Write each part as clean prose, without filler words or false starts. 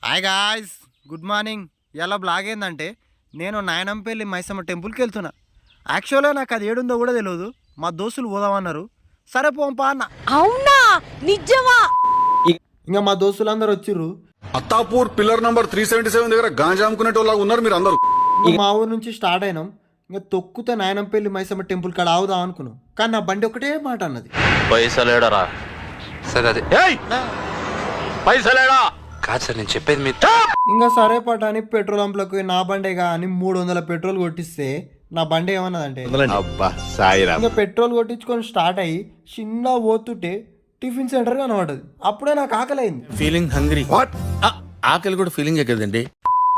Hi guys, good morning. ఎలా blog ఏందంటే నేను నాయనంపల్లి మైసమ్మ టెంపుల్కి వెళ్తున్నా. యాక్చువల్గా నాకు అది ఏడుందో కూడా తెలియదు. మా దోస్తులు పోదామన్నారు. సరే పోంపా అన్న. అవునా నిజమా? ఇంకా మా దోస్తులందరూ వచ్చిర్రు. అత్తాపూర్ పిల్లర్ నంబర్ 377 దగ్గర గాంజా అమ్ముకునేటోళ్ళగా ఉన్నారు మీరు అందరూ. మా ఊరు నుంచి స్టార్ట్ అయినాం. ఇంకా తొక్కుతే నాయనంపల్లి మైసమ్మ టెంపుల్ కాడ ఆవుదాం అనుకున్నాం. కానీ నా బండి ఒకటే మాట అన్నది, పైసలేడరా. సరే అదే పైసలేడా కాదు సార్, నేను చెప్పేది మీ. ఇంకా సరే పట అని పెట్రోల్ పంపులకు నా బండేగా అని 300 పెట్రోల్ కొట్టిస్తే నా బండి ఏమన్నదంటే, ఇంకా పెట్రోల్ కొట్టించుకొని స్టార్ట్ అయ్యి చిన్న పోతుంటే టిఫిన్ సెంటర్ కనబడ్డది. అప్పుడే నాకు ఆకలి అయింది. Feeling hungry. వాట్? ఆకలి కూడా ఫీలింగే కదండి.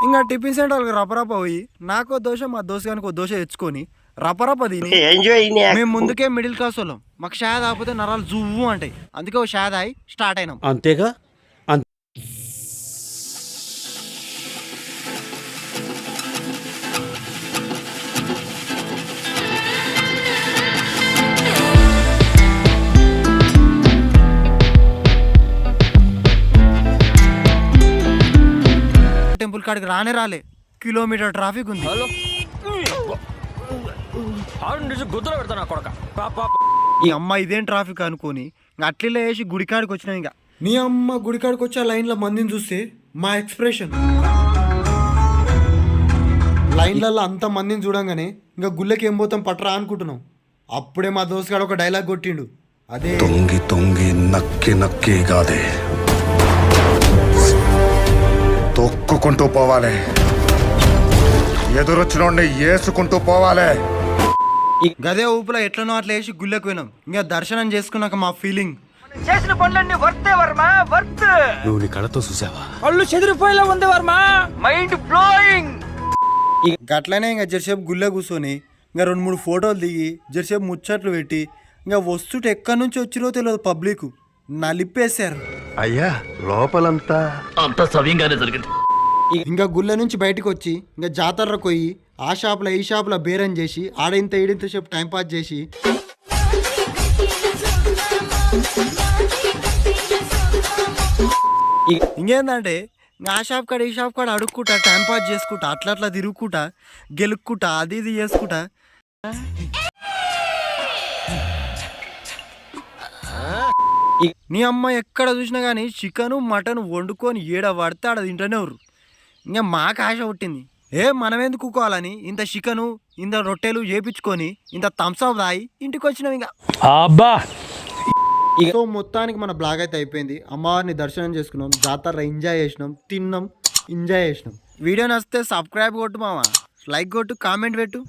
ఇంకా టిఫిన్ సెంటర్కి రపరప పోయి నాకో దోశ మా దోశగానికి దోశ తెచ్చుకొని రపరప తిని మేము ముందుకే మిడిల్ క్లాస్ వాళ్ళం. మాకు షాయ్ తాగిపోతే నరాలు జువ్వు అంటాయి. అందుకే ఓ షాయ్ తాగి స్టార్ట్ అయినాం. అంతేగా. టెంపుల్ కాడికి రాలే. కిలోమీటర్ ట్రాఫిక్ ఉంది. ఈ అమ్మ ఇదేం ట్రాఫిక్ అనుకోని అట్లా వేసి గుడికాడికి వచ్చినాం. ఇంకా నీ అమ్మ గుడికాడికి వచ్చి ఆ లైన్లో మందిని చూస్తే మా ఎక్స్ప్రెషన్, లైన్లలో అంత మందిని చూడంగానే ఇంకా గుళ్ళకి ఏం పోతాం పట్టరా అనుకుంటున్నాం. అప్పుడే మా దోస్తుగాడు ఒక డైలాగ్ కొట్టిండు. అదే తొంగి తొంగి నక్కి నక్కి కాదే, తొక్కుకుంటూ పోవాలి, ఎదురొచ్చినోడిని ఏసుకుంటూ పోవాలి. గదే ఊపులో ఎట్లనో అట్లా వేసి గుళ్ళకి పోయినాం. ఇంకా దర్శనం చేసుకున్నాక మా ఫీలింగ్, చేసిన పనులన్నీ వర్తే వర్మ వర్త్. నువ్వు నీ కళ్ళతో చూసావా? కళ్ళు చెదిరిపోయేలా ఉంది వర్మ. Mind blowing. గట్లనే ఇంకా జరసేపు గుళ్ళ కూర్చొని ఇంకా 2-3 ఫోటోలు దిగి జరసేపు ముచ్చట్లు పెట్టి ఇంకా వస్తుంటే ఎక్కడి నుంచి వచ్చిరో తెలియదు పబ్లిక్ నలిపేశారు. అయ్యా లోపలంతా అంత సవ్యంగానే జరిగింది. ఇంకా గుళ్ళ నుంచి బయటకు వచ్చి ఇంకా జాతరకు పోయి ఆ షాప్లో ఈ షాప్లో బేరం చేసి ఆడింత ఈడింత సేపు టైంపాస్ చేసి ఇంకేందంటే ఆ షాప్ కాడ ఈ షాప్ కాడ అడుక్కుంటా టైంపాస్ చేసుకుంటా అట్లా తిరుగుకుంటా గెలుక్కుంటా అది ఇది చేసుకుంటా నీ అమ్మ ఎక్కడ చూసినా కానీ చికెను మటన్ వండుకొని ఏడ పడితే ఆడ తింటూనే ఎవరు. ఇంకా మాకు ఆశ పుట్టింది, మనం ఎందుకు కుక్కోవాలని ఇంత చికెను ఇంత రొట్టెలు చేపించుకొని ఇంత థమ్స్అప్ తాగి ఇంటికి వచ్చినాం. ఇంకా సో మొత్తానికి మన బ్లాగ్ అయితే అయిపోయింది. అమ్మవారిని దర్శనం చేసుకున్నాం, జాతర ఎంజాయ్ చేసినాం, తిన్నాం, ఎంజాయ్ చేసినాం. వీడియో నచ్చితే సబ్స్క్రైబ్ కొట్టు మామ, లైక్ కొట్టు, కామెంట్ పెట్టు.